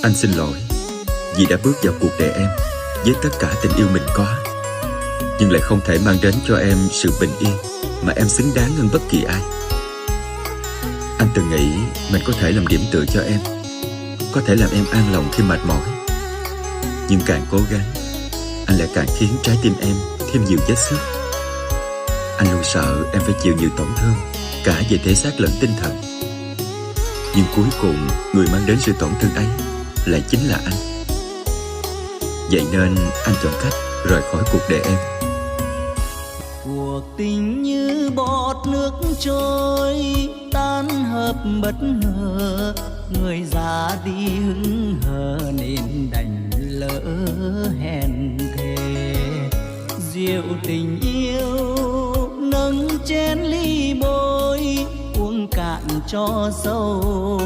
Anh xin lỗi vì đã bước vào cuộc đời em với tất cả tình yêu mình có, nhưng lại không thể mang đến cho em sự bình yên mà em xứng đáng hơn bất kỳ ai. Anh từng nghĩ mình có thể làm điểm tựa cho em, có thể làm em an lòng khi mệt mỏi. Nhưng càng cố gắng, anh lại càng khiến trái tim em thêm nhiều vết xước. Anh luôn sợ em phải chịu nhiều tổn thương, cả về thể xác lẫn tinh thần. Nhưng cuối cùng, người mang đến sự tổn thương ấy lại chính là anh. Vậy nên anh chọn cách rời khỏi cuộc đời em. Cuộc tình như bọt nước trôi, tan hợp bất ngờ. Người già đi hững hờ nên đành lỡ hẹn thề. Rượu tình yêu nâng chén ly bôi, uống cạn cho sâu